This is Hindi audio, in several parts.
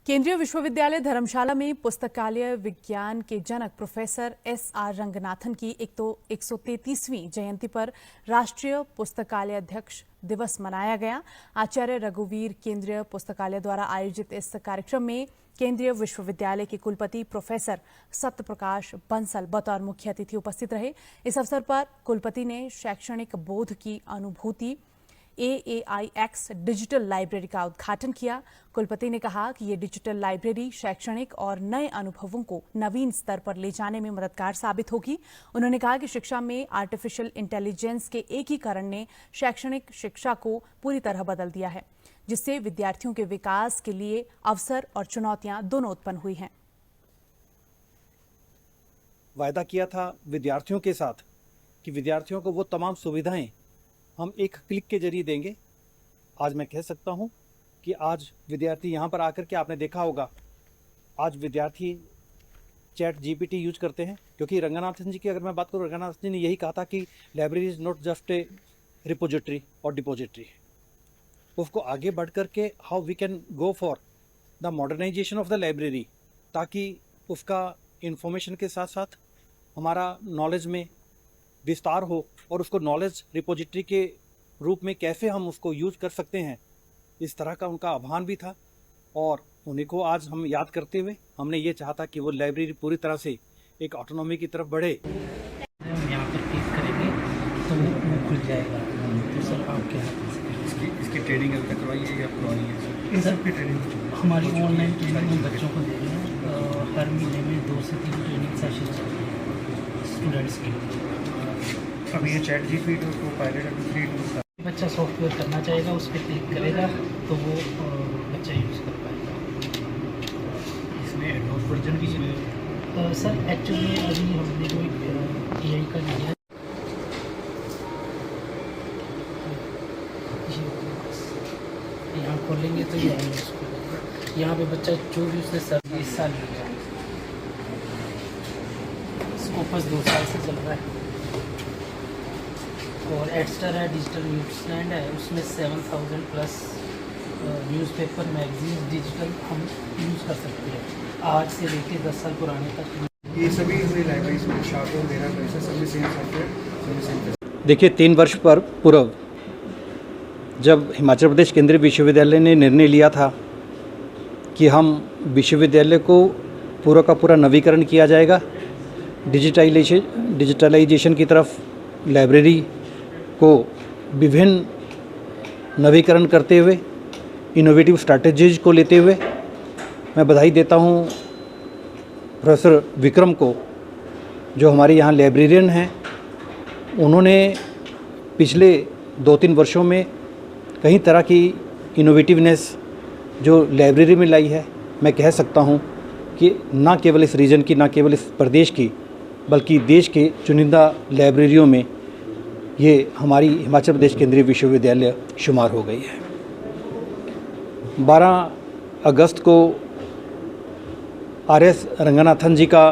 केंद्रीय विश्वविद्यालय धर्मशाला में पुस्तकालय विज्ञान के जनक प्रोफेसर एस.आर. रंगनाथन की 133वीं जयंती पर राष्ट्रीय पुस्तकालय अध्यक्ष दिवस मनाया गया। आचार्य रघुवीर केंद्रीय पुस्तकालय द्वारा आयोजित इस कार्यक्रम में केंद्रीय विश्वविद्यालय के कुलपति प्रोफेसर सत्यप्रकाश बंसल बतौर मुख्य अतिथि उपस्थित रहे। इस अवसर पर कुलपति ने शैक्षणिक बोध की अनुभूति AAIX डिजिटल लाइब्रेरी का उद्घाटन किया। कुलपति ने कहा कि ये डिजिटल लाइब्रेरी शैक्षणिक और नए अनुभवों को नवीन स्तर पर ले जाने में मददगार साबित होगी। उन्होंने कहा कि शिक्षा में आर्टिफिशियल इंटेलिजेंस के एकीकरण ने शैक्षणिक शिक्षा को पूरी तरह बदल दिया है, जिससे विद्यार्थियों के विकास के लिए अवसर और चुनौतियां दोनों उत्पन्न हुई हैं। वायदा किया था विद्यार्थियों के साथ कि विद्यार्थियों को वो तमाम सुविधाएं हम एक क्लिक के जरिए देंगे। आज मैं कह सकता हूं कि आज विद्यार्थी यहां पर आकर के आपने देखा होगा, आज विद्यार्थी चैट जीपीटी यूज करते हैं, क्योंकि रंगनाथन जी की अगर मैं बात करूं, रंगनाथन जी ने यही कहा था कि library is not just a repository और डिपोजिटरी। उसको आगे बढ़ कर के how we can go for the modernisation of the library, ताकि उसका इंफॉर्मेशन के साथ साथ हमारा नॉलेज में विस्तार हो और उसको नॉलेज रिपोजिटरी के रूप में कैसे हम उसको यूज कर सकते हैं, इस तरह का उनका आह्वान भी था। और उन्हीं को आज हम याद करते हुए हमने ये चाहा था कि वो लाइब्रेरी पूरी तरह से एक ऑटोनॉमी की तरफ बढ़े। हम यहाँ पर क्लिक करेंगे तो वो खुल जाएगा। तो सर आप क्या इसकी ट्रेनिंग अभी तक करवाई है या करवाई है? इन सब की ट्रेनिंग हमारी ऑनलाइन ट्रेनिंग हम बच्चों को दे रहे हैं। हर महीने में 2 से 3 ट्रेनिंग सेशन चलती है स्टूडेंट्स के। अभी ये चैट जीपीटी को पायलट अभी 3 टूल्स था। बच्चा सॉफ्टवेयर करना चाहेगा, उस पर क्लिक करेगा तो वो बच्चा यूज़ कर पाएगा। इसमें एडवांस वर्जन भी है सर एक्चुअली अभी हमने कोई AI का लिया, यहाँ खोलेंगे तो ये यहाँ पे बच्चा 24 से 27 साल हो गया, स्कोपस 2 साल से चल रहा है। और एडस्टर है, डिजिटल न्यूज़ स्टैंड है, उसमें 7000 प्लस न्यूज़पेपर मैगजीन डिजिटल हम यूज़ कर सकते हैं, आज से लेकर 10 साल पुराने तक। ये सभी हमारी लाइब्रेरीज में शार्टो मेरा पैसा सब में सेम सॉफ्टवेयर सब में सेम। देखिए, 3 वर्ष पर पूर्व जब हिमाचल प्रदेश केंद्रीय विश्वविद्यालय ने निर्णय लिया था कि हम विश्वविद्यालय को पूरा का पूरा नवीकरण किया जाएगा, डिजिटलाइजेशन की तरफ लाइब्रेरी को विभिन्न नवीकरण करते हुए, इनोवेटिव स्ट्रैटेजीज को लेते हुए, मैं बधाई देता हूं प्रोफेसर विक्रम को, जो हमारे यहाँ लाइब्रेरियन हैं। उन्होंने पिछले 2-3 वर्षों में कई तरह की इनोवेटिवनेस जो लाइब्रेरी में लाई है। मैं कह सकता हूं कि ना केवल इस रीजन की, ना केवल इस प्रदेश की, बल्कि देश के चुनिंदा लाइब्रेरियों में ये हमारी हिमाचल प्रदेश केंद्रीय विश्वविद्यालय शुमार हो गई है। 12 अगस्त को RS रंगनाथन जी का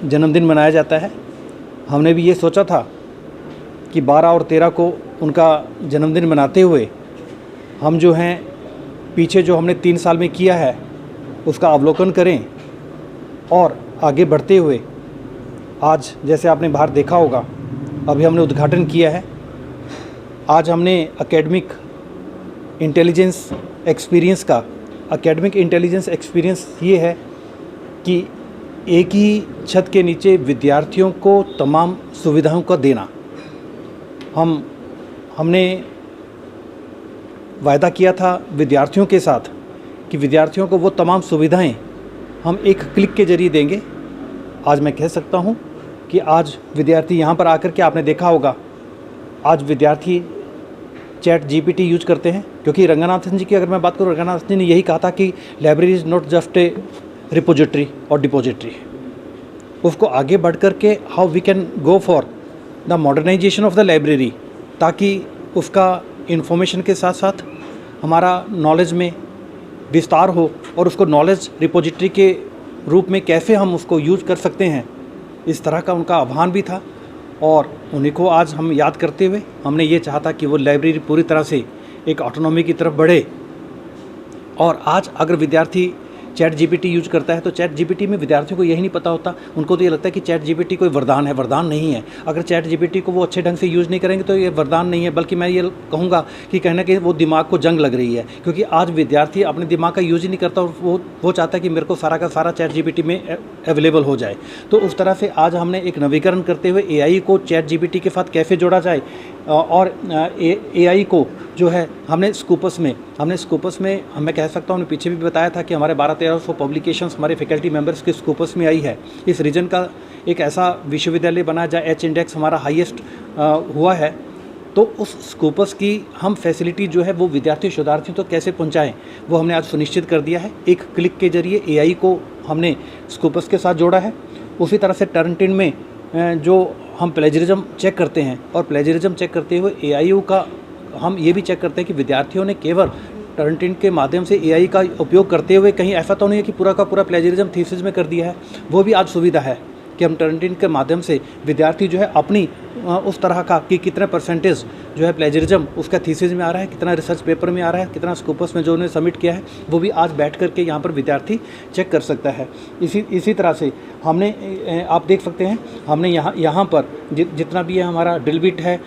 जन्मदिन मनाया जाता है। हमने भी ये सोचा था कि 12 और 13 को उनका जन्मदिन मनाते हुए हम जो हैं पीछे जो हमने 3 साल में किया है उसका अवलोकन करें और आगे बढ़ते हुए आज, जैसे आपने बाहर देखा होगा, अभी हमने उद्घाटन किया है। आज हमने एकेडमिक इंटेलिजेंस एक्सपीरियंस ये है कि एक ही छत के नीचे विद्यार्थियों को तमाम सुविधाओं का देना। हमने वायदा किया था विद्यार्थियों के साथ कि विद्यार्थियों को वो तमाम सुविधाएं हम एक क्लिक के जरिए देंगे। आज मैं कह सकता हूं कि आज विद्यार्थी यहां पर आकर के आपने देखा होगा, आज विद्यार्थी चैट जीपीटी यूज करते हैं, क्योंकि रंगनाथन जी की अगर मैं बात करूं, रंगनाथन जी ने यही कहा था कि library is not just a repository और डिपोजिटरी। उसको आगे बढ़ कर के how we can go for the modernisation of the library, ताकि उसका इंफॉर्मेशन के साथ साथ हमारा नॉलेज में विस्तार हो और उसको नॉलेज रिपोजिटरी के रूप में कैसे हम उसको यूज कर सकते हैं, इस तरह का उनका आह्वान भी था। और उन्हीं को आज हम याद करते हुए हमने ये चाहा था कि वो लाइब्रेरी पूरी तरह से एक ऑटोनॉमी की तरफ बढ़े। और आज अगर विद्यार्थी चैट जीपीटी यूज करता है, तो चैट जीपीटी में विद्यार्थियों को यही नहीं पता होता। उनको तो ये लगता है कि चैट जीपीटी कोई वरदान है, वरदान नहीं है। अगर चैट जीपीटी को वो अच्छे ढंग से यूज़ नहीं करेंगे तो ये वरदान नहीं है, बल्कि मैं ये कहूँगा कि कहीं ना कहीं वो दिमाग को जंग लग रही है, क्योंकि आज विद्यार्थी अपने दिमाग का यूज़ ही नहीं करता और वो चाहता है कि मेरे को सारा का सारा चैट जीपीटी में अवेलेबल हो जाए। तो उस तरह से आज हमने एक नवीकरण करते हुए एआई को चैट जीपीटी के साथ कैसे जोड़ा जाए, और एआई को जो है हमने स्कूपस में मैं कह सकता हूँ, पीछे भी बताया था कि हमारे 1200-1300 पब्लिकेशंस हमारे फैकल्टी मेंबर्स के स्कूपस में आई है। इस रीजन का एक ऐसा विश्वविद्यालय बना जहाँ एच इंडेक्स हमारा हाईएस्ट हुआ है। तो उस स्कूपस की हम फैसिलिटी जो है वो विद्यार्थी शोधार्थियों तक कैसे पहुंचाएं, वो हमने आज सुनिश्चित कर दिया है। एक क्लिक के जरिए एआई को हमने स्कूपस के साथ जोड़ा है। उसी तरह से टर्नटिन में जो हम प्लेजरिज्म चेक करते हैं, और प्लेजरिज्म चेक करते हुए एआईयू का हम ये भी चेक करते हैं कि विद्यार्थियों ने केवल टर्नटिन के माध्यम से एआई का उपयोग करते हुए कहीं ऐसा तो नहीं है कि पूरा का पूरा प्लेजरिज्म थीसिस में कर दिया है। वो भी आज सुविधा है कि हम टर्नटिन के माध्यम से विद्यार्थी जो है अपनी उस तरह का कि कितना परसेंटेज जो है प्लेजरिज्म उसका थीसिस में आ रहा है, कितना रिसर्च पेपर में आ रहा है, कितना स्कूपस में जो उन्होंने सबमिट किया है, वो भी आज बैठ करके यहाँ पर विद्यार्थी चेक कर सकता है। इसी तरह से हमने आप देख सकते हैं हमने यहाँ पर जितना भी है हमारा ड्रिलबिट है,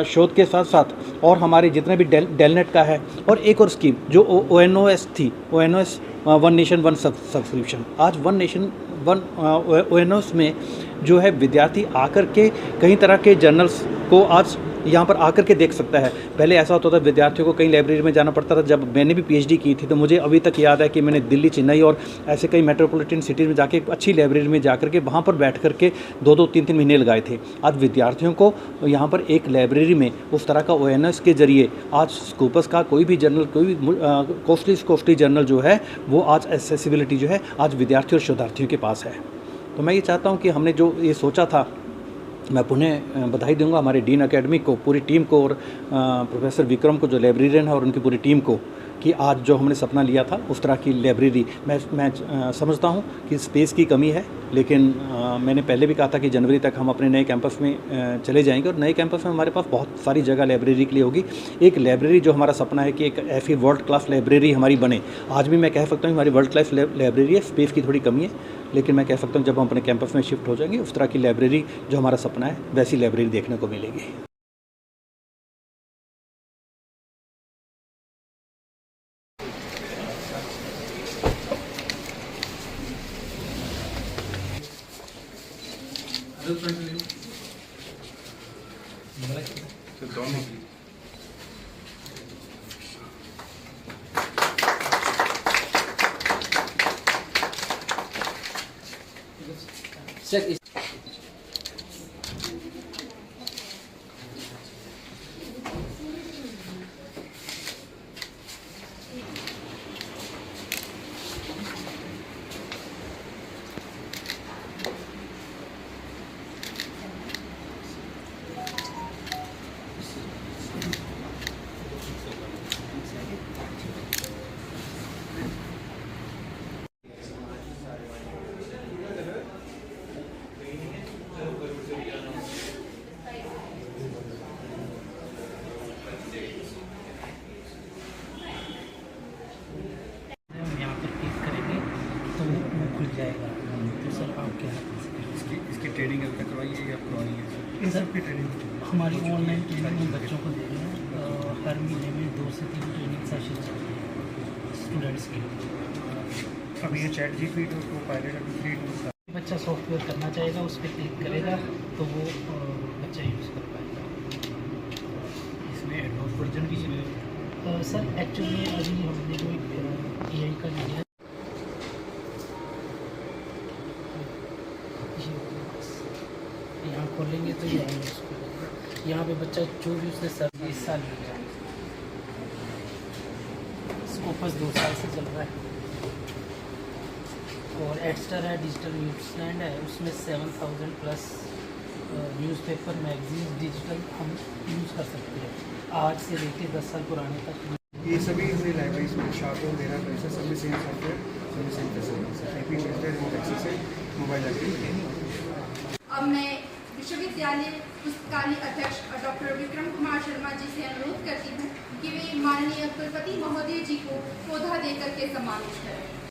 शोध के साथ साथ और हमारे जितने भी डेलनेट का है, और एक और स्कीम जो ONOS थी, ONOS one nation one subscription, आज वन नेशन वन ONOS में जो है विद्यार्थी आकर के कई तरह के जर्नल्स को आज यहाँ पर आकर के देख सकता है। पहले ऐसा होता था विद्यार्थियों को कहीं लाइब्रेरी में जाना पड़ता था। जब मैंने भी PhD की थी तो मुझे अभी तक याद है कि मैंने दिल्ली, चेन्नई और ऐसे कई मेट्रोपॉलिटन सिटीज़ में जाके अच्छी लाइब्रेरी में जाकर के वहाँ पर बैठ करके 2-2, 3-3 महीने लगाए थे। आज विद्यार्थियों को यहाँ पर एक लाइब्रेरी में उस तरह का ONOS के जरिए आज स्कूपस का कोई भी जर्नल, कोई भी कॉस्टली जर्नल जो है वो आज एक्सेसिबिलिटी जो है आज विद्यार्थी और शोधार्थियों के पास है। तो मैं ये चाहता हूँ कि हमने जो ये सोचा था, मैं पुनः बधाई दूंगा हमारे डीन एकेडमिक को, पूरी टीम को, और प्रोफेसर विक्रम को जो लाइब्रेरियन है और उनकी पूरी टीम को, कि आज जो हमने सपना लिया था उस तरह की लाइब्रेरी। मैं समझता हूँ कि स्पेस की कमी है, लेकिन मैंने पहले भी कहा था कि जनवरी तक हम अपने नए कैंपस में चले जाएंगे, और नए कैंपस में हमारे पास बहुत सारी जगह लाइब्रेरी के लिए होगी। एक लाइब्रेरी जो हमारा सपना है कि एक ऐसी वर्ल्ड क्लास लाइब्रेरी हमारी बने। आज भी मैं कह सकता हूँ हमारी वर्ल्ड क्लास लाइब्रेरी है, स्पेस की थोड़ी कमी है, लेकिन मैं कह सकता हूँ जब हम अपने कैंपस में शिफ्ट हो जाएंगे उस तरह की लाइब्रेरी जो हमारा सपना है वैसी लाइब्रेरी देखने को मिलेगी। सर इसकी ट्रेनिंग अभी तक करवाई है या करवानी है? सर हमारी ऑनलाइन ट्रेनिंग हम बच्चों को दे रहे हैं। हर महीने में 2 से 3 ट्रेनिंग सेशन चलती है स्टूडेंट्स के। अब ये चैट जीपीटी को पायलट अभी फ्री टूल्स का बच्चा सॉफ्टवेयर करना चाहेगा, उस पर क्लिक करेगा तो वो बच्चा यूज़ कर पाएगा। इसमें एडवांस वर्जन भी है। सर एक्चुअली अभी हमने जो AI का लिया है, यहाँ खोलेंगे तो ये यहाँ पे बच्चा जो भी उसने सर 20 साल लिया, स्कोपस 2 साल से चल रहा है, और एक्स्ट्रा है डिजिटल न्यूज़लैंड है, उसमें 7000 प्लस न्यूज़पेपर, मैगजीन, डिजिटल हम यूज़ कर सकते हैं, आज से लेके 10 साल पुराने तक। ये सभी अपनी लाइब्रेरीज में शार्टो मेरा वैसे सभी सेम सॉफ्टवेयर, सभी same facilities, IP printer, remote access है, मोबाइल लाइब्रेरी। अब मैं विश्वविद्यालय पुस्तकालय अध्यक्ष डॉक्टर विक्रम कुमार शर्मा जी से अनुरोध करती हूँ कि वे माननीय कुलपति महोदय जी को पौधा देकर के सम्मानित करें।